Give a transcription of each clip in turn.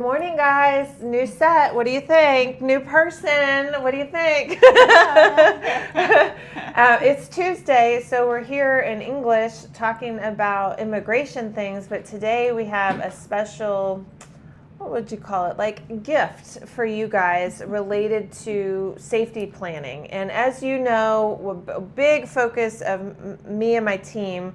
morning, guys. New set. What do you think? New person. What do you think? It's Tuesday, so we're here in English talking about immigration things, but today we have a special, what would you call it, like gift for you guys related to safety planning. And as you know, a big focus of me and my team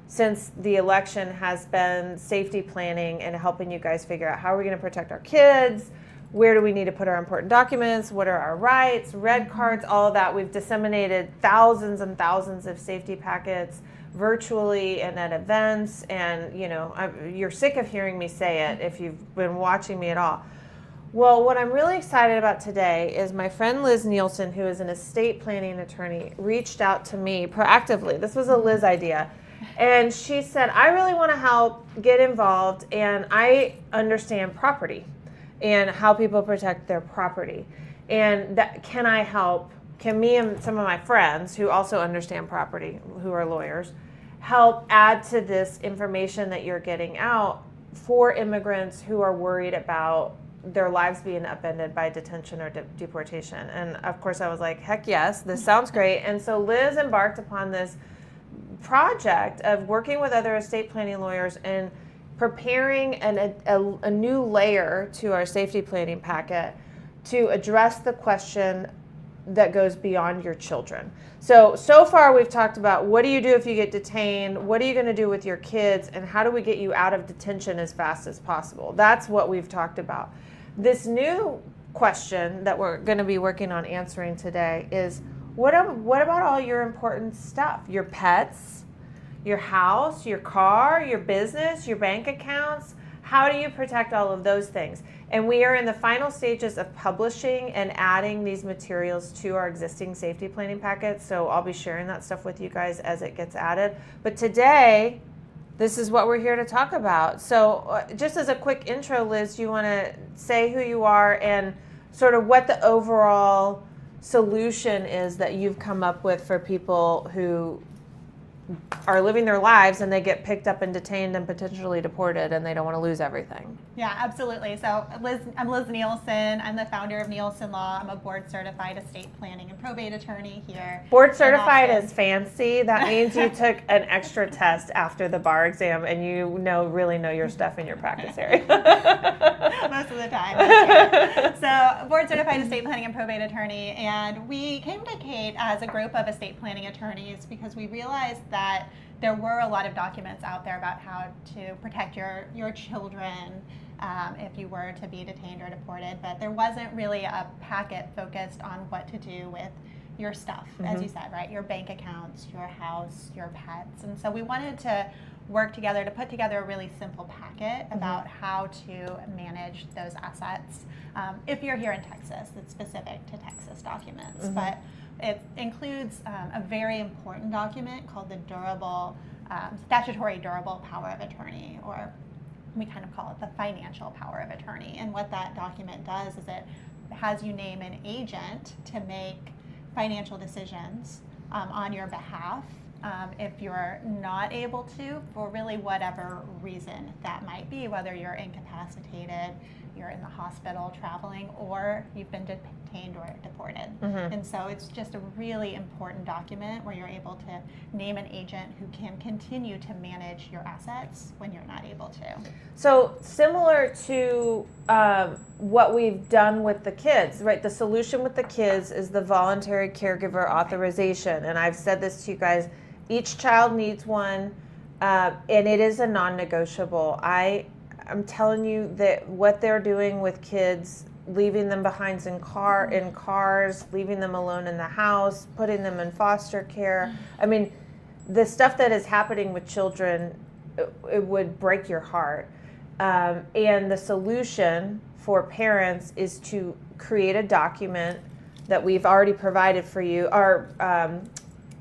since the election has been safety planning and helping you guys figure out how are we going to protect our kids, where do we need to put our important documents, what are our rights, red cards, all of that. We've disseminated thousands and thousands of safety packets virtually and at events, and you're sick of hearing me say it if you've been watching me at all. Well, what I'm really excited about today is my friend Liz Nielsen, who is an estate planning attorney, reached out to me proactively. This was a Liz idea. And she said, I really want to help get involved, and I understand property and how people protect their property. And that, can I help? Can me and some of my friends who also understand property, who are lawyers, help add to this information that you're getting out for immigrants who are worried about their lives being upended by detention or deportation? And of course I was like, heck yes, this sounds great. And so Liz embarked upon this project of working with other estate planning lawyers and preparing a new layer to our safety planning packet to address the question that goes beyond your children. So far we've talked about what do you do if you get detained, what are you going to do with your kids, and how do we get you out of detention as fast as possible. That's what we've talked about. This new question that we're going to be working on answering today is, what about all your important stuff? Your pets, your house, your car, your business, your bank accounts? How do you protect all of those things? And we are in the final stages of publishing and adding these materials to our existing safety planning packets. So I'll be sharing that stuff with you guys as it gets added. But today, this is what we're here to talk about. So just as a quick intro, Liz, you want to say who you are and sort of what the overall solution is that you've come up with for people who are living their lives and they get picked up and detained and potentially deported and they don't want to lose everything. Yeah, absolutely. So I'm Liz Nielsen. I'm the founder of Nielsen Law. I'm a board certified estate planning and probate attorney here. Board certified is fancy. That means you took an extra test after the bar exam and you really know your stuff in your practice area. Most of the time. So board certified estate planning and probate attorney, and we came to Kate as a group of estate planning attorneys because we realized that there were a lot of documents out there about how to protect your children if you were to be detained or deported, but there wasn't really a packet focused on what to do with your stuff, as you said, right? Your bank accounts, your house, your pets. And so we wanted to work together to put together a really simple packet about how to manage those assets. If you're here in Texas, it's specific to Texas documents, but it includes a very important document called the statutory durable power of attorney, or we kind of call it the financial power of attorney. And what that document does is it has you name an agent to make financial decisions on your behalf if you're not able to, for really whatever reason that might be, whether you're incapacitated, you're in the hospital traveling, or you've been detained or deported. And so it's just a really important document where you're able to name an agent who can continue to manage your assets when you're not able to. So similar to what we've done with the kids, right? The solution with the kids is the voluntary caregiver authorization. And I've said this to you guys, each child needs one, and it is a non-negotiable. I'm telling you that what they're doing with kids, leaving them behind in cars, leaving them alone in the house, putting them in foster care. I mean, the stuff that is happening with children, it would break your heart. And the solution for parents is to create a document that we've already provided for you. Our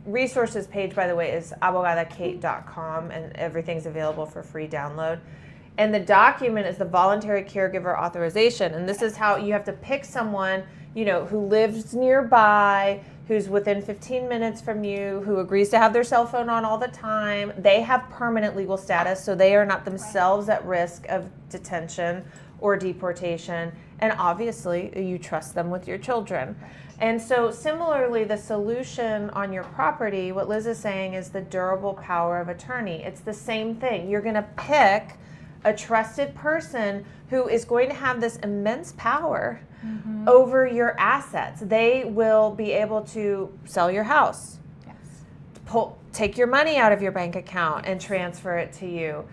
resources page, by the way, is abogadakate.com, and everything's available for free download. And the document is the voluntary caregiver authorization. And this is how you have to pick someone, who lives nearby, who's within 15 minutes from you, who agrees to have their cell phone on all the time. They have permanent legal status, so they are not themselves at risk of detention or deportation. And obviously, you trust them with your children. And so similarly, the solution on your property, what Liz is saying, is the durable power of attorney. It's the same thing. You're going to pick a trusted person who is going to have this immense power over your assets. They will be able to sell your house, take your money out of your bank account and transfer it to you.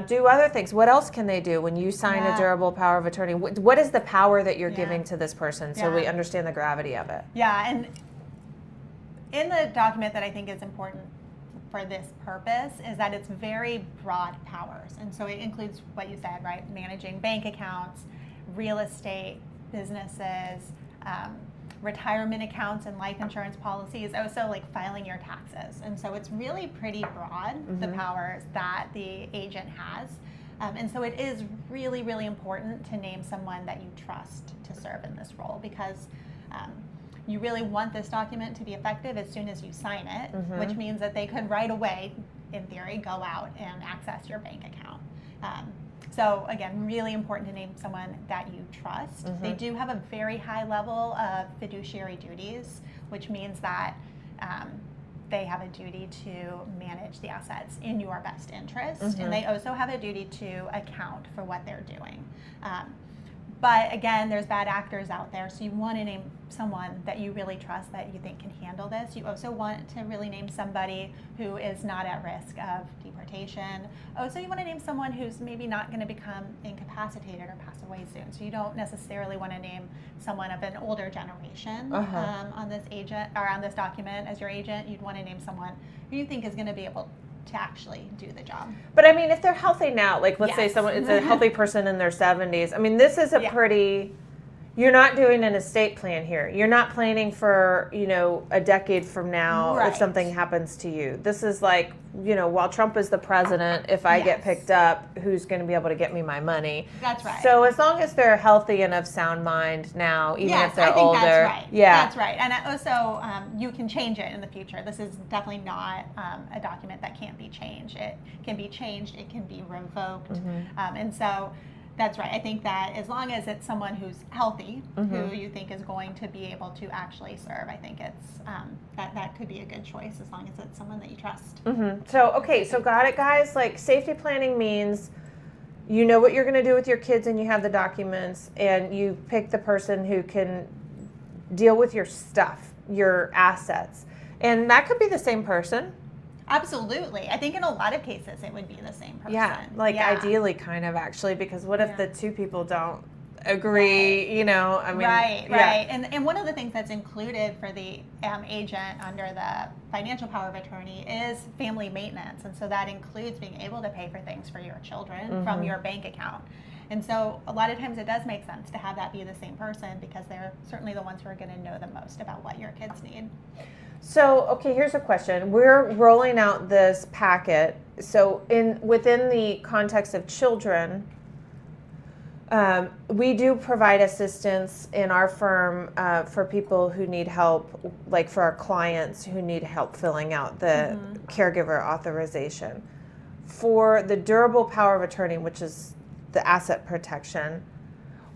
Do other things. What else can they do when you sign a durable power of attorney? What is the power that you're giving to this person so we understand the gravity of it? Yeah, and in the document that I think is important for this purpose is that it's very broad powers. And so it includes what you said, right? Managing bank accounts, real estate, businesses, retirement accounts and life insurance policies, also like filing your taxes. And so it's really pretty broad, the powers that the agent has. And so it is really, really important to name someone that you trust to serve in this role, because you really want this document to be effective as soon as you sign it, which means that they could right away, in theory, go out and access your bank account. So again, really important to name someone that you trust. They do have a very high level of fiduciary duties, which means that they have a duty to manage the assets in your best interest, and they also have a duty to account for what they're doing. But again, there's bad actors out there, so you want to name someone that you really trust, that you think can handle this. You also want to really name somebody who is not at risk of deportation. Also, you want to name someone who's maybe not going to become incapacitated or pass away soon. So you don't necessarily want to name someone of an older generation on this agent or on this document as your agent. You'd want to name someone who you think is going to be able to actually do the job. But I mean, if they're healthy now, like let's say someone, it's a healthy person in their 70s. I mean, this is a pretty, you're not doing an estate plan here. You're not planning for, a decade from now if something happens to you. This is like, while Trump is the president, if I get picked up, who's going to be able to get me my money? That's right. So as long as they're healthy and of sound mind now, even if they're I think older. That's right. Yeah. That's right. And also, you can change it in the future. This is definitely not a document that can't be changed. It can be changed. It can be revoked. And so that's right. I think that as long as it's someone who's healthy, who you think is going to be able to actually serve, I think it's that could be a good choice as long as it's someone that you trust. So got it, guys? Like, safety planning means you know what you're going to do with your kids and you have the documents, and you pick the person who can deal with your stuff, your assets. And that could be the same person. Absolutely. I think in a lot of cases it would be the same person. Ideally kind of, actually, because what if the two people don't agree, I mean. Right. And one of the things that's included for the agent under the financial power of attorney is family maintenance. And so that includes being able to pay for things for your children from your bank account. And so a lot of times it does make sense to have that be the same person, because they're certainly the ones who are going to know the most about what your kids need. So, here's a question. We're rolling out this packet. So within the context of children, we do provide assistance in our firm for people who need help, like for our clients who need help filling out the caregiver authorization. For the durable power of attorney, which is the asset protection,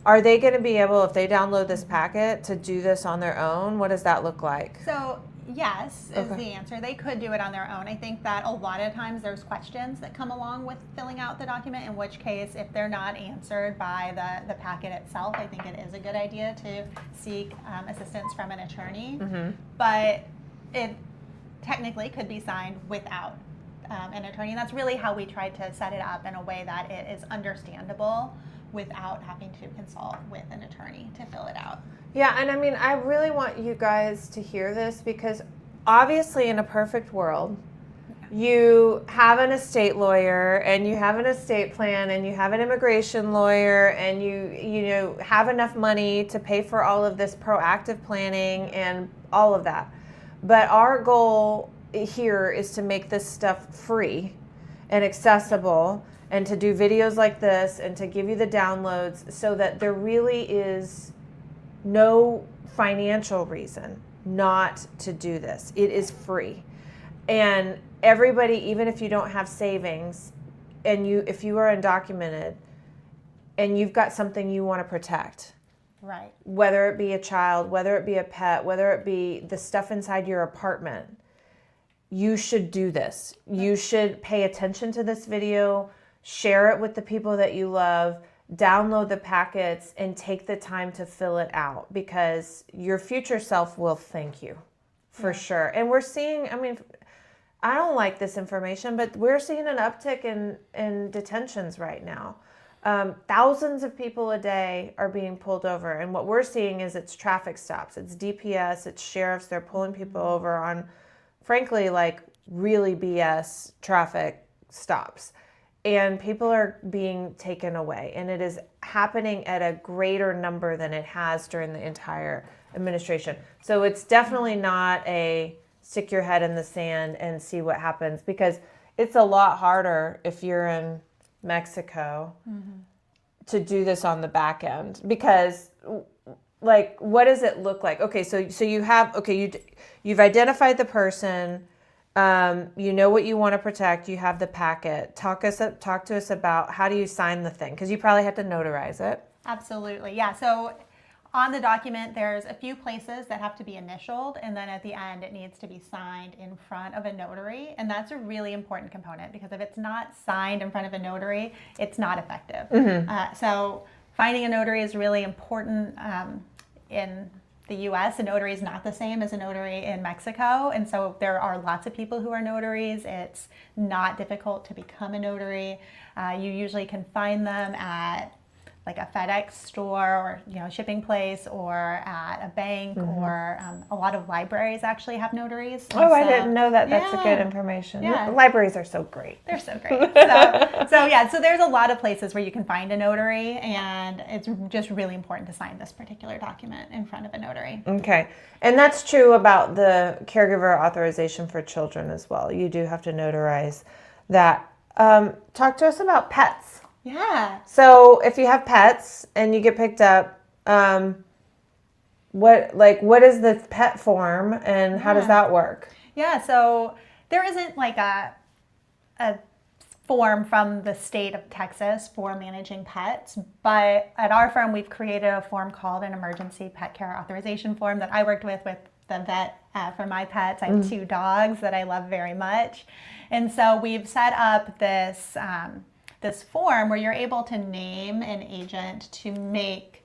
are they going to be able, if they download this packet, to do this on their own? What does that look like? So yes is the answer. They could do it on their own. I think that a lot of times there's questions that come along with filling out the document, in which case, if they're not answered by the packet itself, I think it is a good idea to seek assistance from an attorney. But it technically could be signed without an attorney. And that's really how we tried to set it up, in a way that it is understandable without having to consult with an attorney to fill it out. Yeah, and I mean, I really want you guys to hear this, because obviously in a perfect world, you have an estate lawyer and you have an estate plan and you have an immigration lawyer, and you have enough money to pay for all of this proactive planning and all of that. But our goal here is to make this stuff free and accessible, and to do videos like this and to give you the downloads, so that there really is no financial reason not to do this. It is free. And everybody, even if you don't have savings, and if you are undocumented and you've got something you want to protect. Right. Whether it be a child, whether it be a pet, whether it be the stuff inside your apartment, you should do this. You should pay attention to this video, share it with the people that you love, download the packets, and take the time to fill it out, because your future self will thank you for sure. And we're seeing, I mean, I don't like this information, but we're seeing an uptick in detentions right now. Thousands of people a day are being pulled over. And what we're seeing is it's traffic stops, it's DPS, it's sheriffs. They're pulling people over on, frankly, like really BS traffic stops. And people are being taken away. And it is happening at a greater number than it has during the entire administration. So it's definitely not a stick your head in the sand and see what happens, because it's a lot harder if you're in Mexico to do this on the back end, because like, what does it look like? Okay, so you have, you've identified the person, you know what you want to protect, you have the packet. Talk to us about, how do you sign the thing? Because you probably have to notarize it. Absolutely, yeah. So on the document, there's a few places that have to be initialed, and then at the end, it needs to be signed in front of a notary. And that's a really important component, because if it's not signed in front of a notary, it's not effective. So finding a notary is really important. In the U.S., a notary is not the same as a notary in Mexico. And so there are lots of people who are notaries. It's not difficult to become a notary. You usually can find them at like a FedEx store, or shipping place, or at a bank, or a lot of libraries actually have notaries. Oh, I didn't know that. That's a good information. Yeah. Libraries are so great. They're so great. So there's a lot of places where you can find a notary, and it's just really important to sign this particular document in front of a notary. Okay. And that's true about the caregiver authorization for children as well. You do have to notarize that. Talk to us about pets. Yeah. So if you have pets and you get picked up, what is the pet form, and how does that work? Yeah, so there isn't like a form from the state of Texas for managing pets, but at our firm, we've created a form called an emergency pet care authorization form that I worked with the vet for my pets. I have 2 dogs that I love very much. And so we've set up this form where you're able to name an agent to make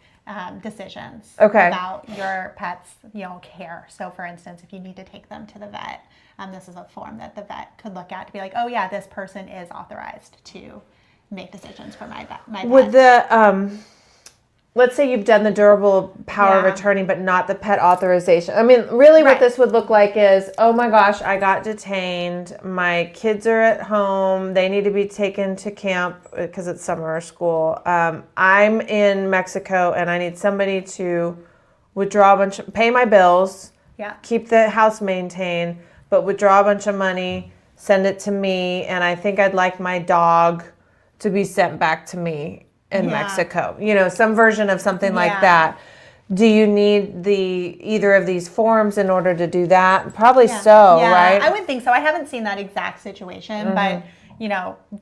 decisions about your pet's care. So for instance, if you need to take them to the vet, this is a form that the vet could look at to be like, oh yeah, this person is authorized to make decisions for my pet. Would the let's say you've done the durable power of attorney, but not the pet authorization. I mean, really what this would look like is, oh my gosh, I got detained. My kids are at home. They need to be taken to camp because it's summer school. I'm in Mexico, and I need somebody to withdraw pay my bills, keep the house maintained, but withdraw a bunch of money, send it to me, and I think I'd like my dog to be sent back to me in Mexico, some version of something like that. Do you need either of these forms in order to do that? Probably so, right? I would think so. I haven't seen that exact situation, but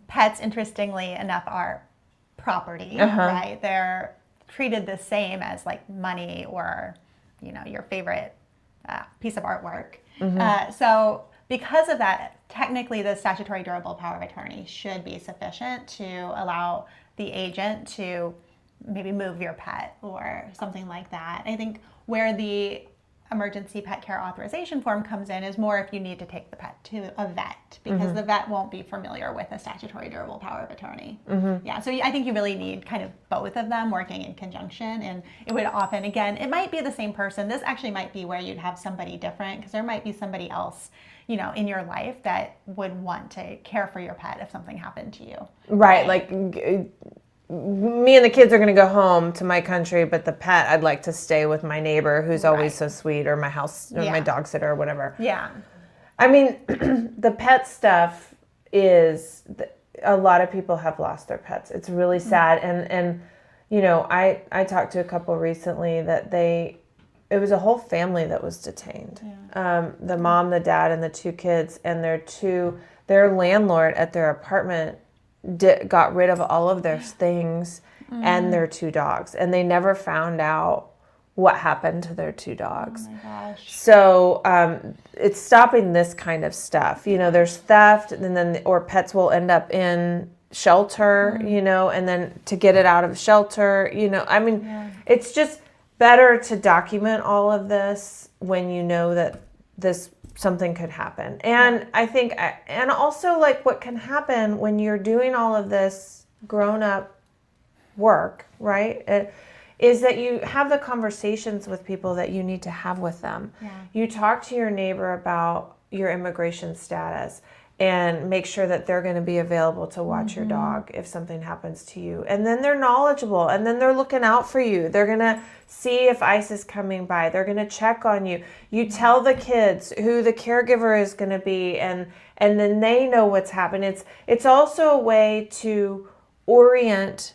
pets, interestingly enough, are property, right? They're treated the same as like money or your favorite piece of artwork. So because of that, technically the statutory durable power of attorney should be sufficient to allow the agent to maybe move your pet or something like that. I think where the emergency pet care authorization form comes in is more if you need to take the pet to a vet, because the vet won't be familiar with a statutory durable power of attorney. Yeah, so I think you really need kind of both of them working in conjunction, and it would often, again, it might be the same person. This actually might be where you'd have somebody different, because there might be somebody else in your life that would want to care for your pet if something happened to you. Right. Like me and the kids are going to go home to my country, but the pet, I'd like to stay with my neighbor who's always so sweet, or my house, or my dog sitter, or whatever. Yeah. I mean, the pet stuff is, a lot of people have lost their pets. It's really sad. And I talked to a couple recently that it was a whole family that was detained. The mom, the dad, and the 2 kids, and their landlord at their apartment got rid of all of their things and their 2 dogs. And they never found out what happened to their 2 dogs. Oh my gosh. So it's stopping this kind of stuff. There's theft, and then or pets will end up in shelter, and then to get it out of shelter, it's just better to document all of this when you know that something could happen. And I think, and also like what can happen when you're doing all of this grown up work, right? Is that you have the conversations with people that you need to have with them. Yeah. You talk to your neighbor about your immigration status and make sure that they're going to be available to watch your dog if something happens to you. And then they're knowledgeable, and then they're looking out for you. They're going to see if ICE is coming by. They're going to check on you. You tell the kids who the caregiver is going to be, and then they know what's happening. It's also a way to orient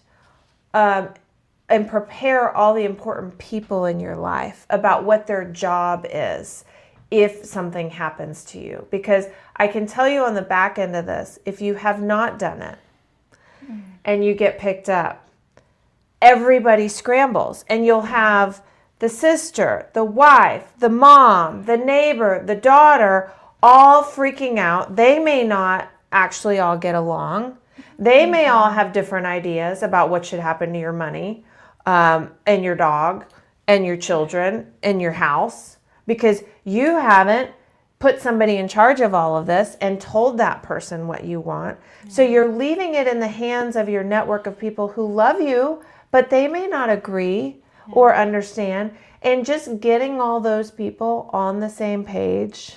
and prepare all the important people in your life about what their job is if something happens to you. Because I can tell you on the back end of this, if you have not done it and you get picked up, everybody scrambles, and you'll have the sister, the wife, the mom, the neighbor, the daughter, all freaking out. They may not actually all get along. They may all have different ideas about what should happen to your money, and your dog and your children and your house, because you haven't put somebody in charge of all of this and told that person what you want. So you're leaving it in the hands of your network of people who love you, but they may not agree or understand. And just getting all those people on the same page,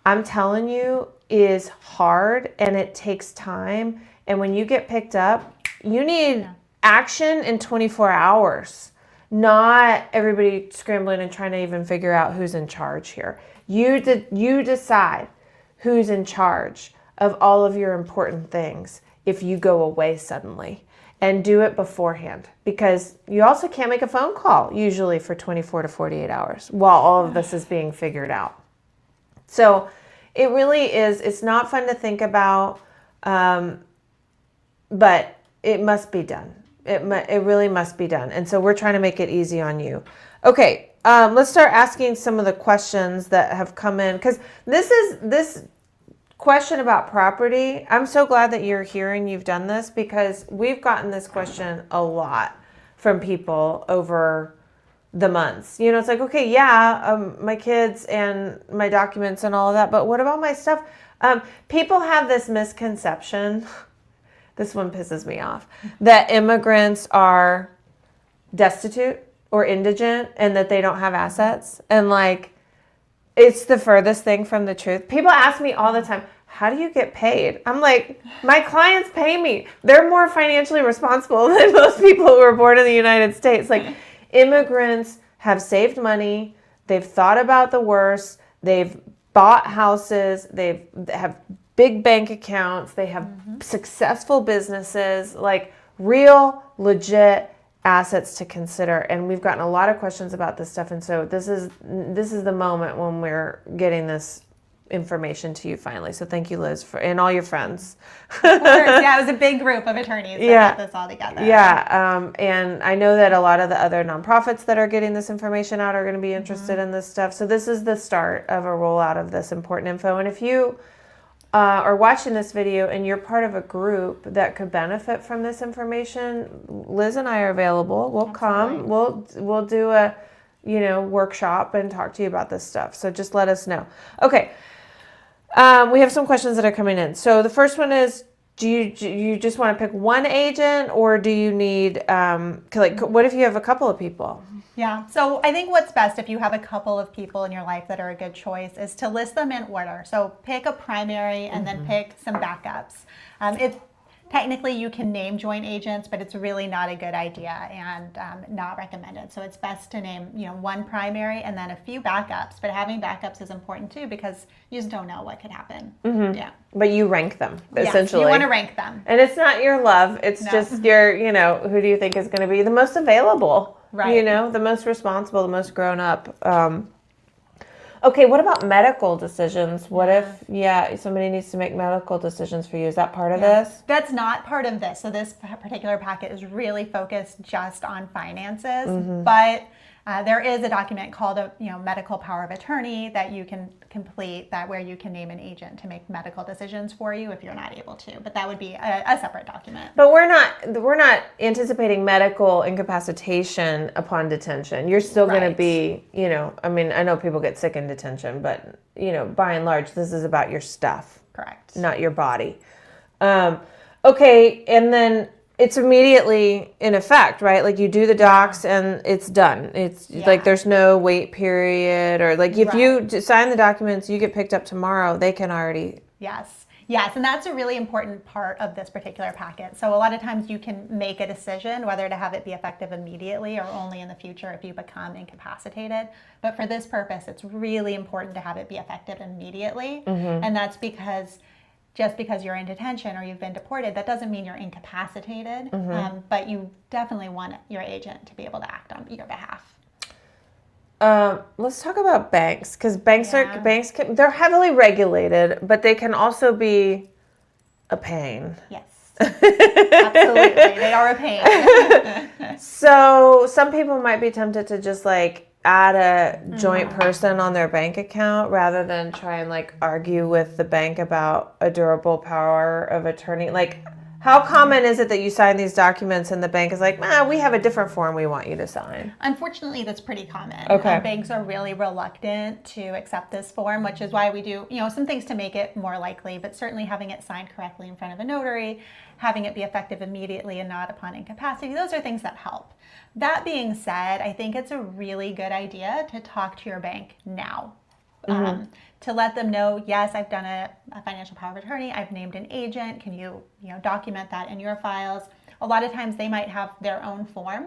I'm telling you, is hard, and it takes time. And when you get picked up, you need action in 24 hours, not everybody scrambling and trying to even figure out who's in charge here. You decide who's in charge of all of your important things if you go away suddenly, and do it beforehand, because you also can't make a phone call usually for 24 to 48 hours while all of this is being figured out. So it really is, it's not fun to think about, but it must be done. It really must be done. And so we're trying to make it easy on you. Okay, let's start asking some of the questions that have come in, because this question about property, I'm so glad that you're here and you've done this, because we've gotten this question a lot from people over the months. It's like, okay, my kids and my documents and all of that, but what about my stuff? People have this misconception, this one pisses me off, that immigrants are destitute or indigent and that they don't have assets. And like, it's the furthest thing from the truth. People ask me all the time, how do you get paid? I'm like, my clients pay me. They're more financially responsible than most people who were born in the United States. Like, immigrants have saved money. They've thought about the worst. They've bought houses. They have big bank accounts. They have successful businesses, like real, legit assets to consider. And we've gotten a lot of questions about this stuff. And so this is the moment when we're getting this information to you finally. So thank you, Liz, and all your friends. Of course. Yeah, it was a big group of attorneys that got this all together. Yeah, and I know that a lot of the other nonprofits that are getting this information out are going to be interested in this stuff. So this is the start of a rollout of this important info. And if you are watching this video and you're part of a group that could benefit from this information, Liz and I are available. We'll come. We'll do a workshop and talk to you about this stuff. So just let us know. Okay. We have some questions that are coming in. So the first one is, do you just want to pick one agent, or do you need, what if you have a couple of people? Yeah, so I think what's best if you have a couple of people in your life that are a good choice is to list them in order. So pick a primary and then pick some backups. Technically, you can name joint agents, but it's really not a good idea and not recommended. So it's best to name, one primary and then a few backups. But having backups is important too, because you just don't know what could happen. Mm-hmm. Yeah. But you rank them, essentially. Yes, you want to rank them. And it's not your love. It's just your, who do you think is going to be the most available? Right. The most responsible, the most grown up. Okay, what about medical decisions? What if, somebody needs to make medical decisions for you? Is that part of this? That's not part of this. So this particular packet is really focused just on finances, but there is a document called a medical power of attorney that you can complete where you can name an agent to make medical decisions for you if you're not able to. But that would be a separate document. But we're not anticipating medical incapacitation upon detention. You're still going to be, I mean, I know people get sick in detention, but by and large, this is about your stuff. Correct. Not your body. Okay, and then it's immediately in effect, right? Like you do the docs and it's done. It's like there's no wait period or like if you sign the documents, you get picked up tomorrow, they can already. Yes, and that's a really important part of this particular packet. So a lot of times you can make a decision whether to have it be effective immediately or only in the future if you become incapacitated. But for this purpose, it's really important to have it be effective immediately. And that's because just because you're in detention or you've been deported, that doesn't mean you're incapacitated, but you definitely want your agent to be able to act on your behalf. Let's talk about banks, because they're heavily regulated, but they can also be a pain. Yes, absolutely, they are a pain. So some people might be tempted to just like add a joint person on their bank account rather than try and like argue with the bank about a durable power of attorney. Like, how common is it that you sign these documents and the bank is like, we have a different form we want you to sign? Unfortunately, that's pretty common. Okay. Banks are really reluctant to accept this form, which is why we do, some things to make it more likely, but certainly having it signed correctly in front of a notary, having it be effective immediately and not upon incapacity, those are things that help. That being said, I think it's a really good idea to talk to your bank now. To let them know, yes, I've done a financial power of attorney, I've named an agent, can you, document that in your files? A lot of times they might have their own form.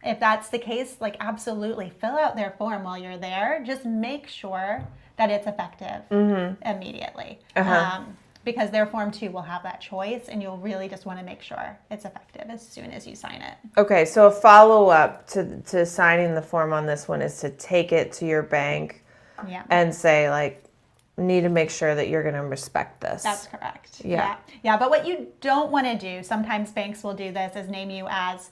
If that's the case, like absolutely fill out their form while you're there. Just make sure that it's effective immediately. Because their form too will have that choice, and you'll really just want to make sure it's effective as soon as you sign it. Okay, so a follow-up to signing the form on this one is to take it to your bank and say, like, need to make sure that you're going to respect this. That's correct. Yeah, but what you don't want to do, sometimes banks will do this, is name you as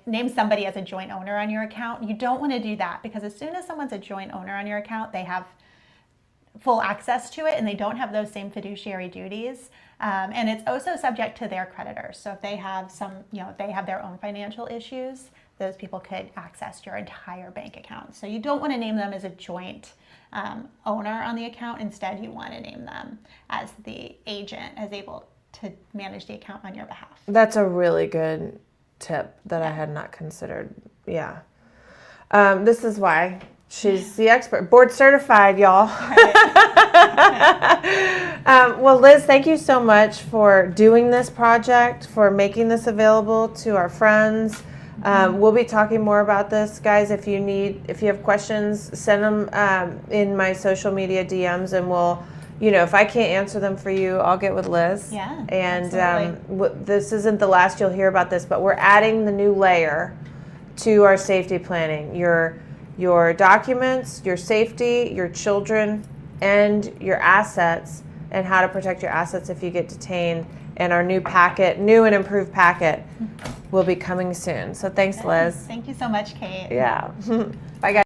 name somebody as a joint owner on your account. You don't want to do that, because as soon as someone's a joint owner on your account, they have full access to it and they don't have those same fiduciary duties. And it's also subject to their creditors. So if they have if they have their own financial issues, those people could access your entire bank account. So you don't want to name them as a joint owner on the account. Instead, you want to name them as the agent, as able to manage the account on your behalf. That's a really good tip that I had not considered. Yeah. This is why she's the expert. Board certified, y'all. Well, Liz, thank you so much for doing this project, for making this available to our friends. We'll be talking more about this, guys. If you have questions, send them in my social media DMs, and we'll, if I can't answer them for you, I'll get with Liz. Yeah. And this isn't the last you'll hear about this, but we're adding the new layer to our safety planning. Your documents, your safety, your children, and your assets, and how to protect your assets if you get detained. And our new and improved packet will be coming soon. So thanks, Liz. Thank you so much, Kate. Yeah. Bye, guys.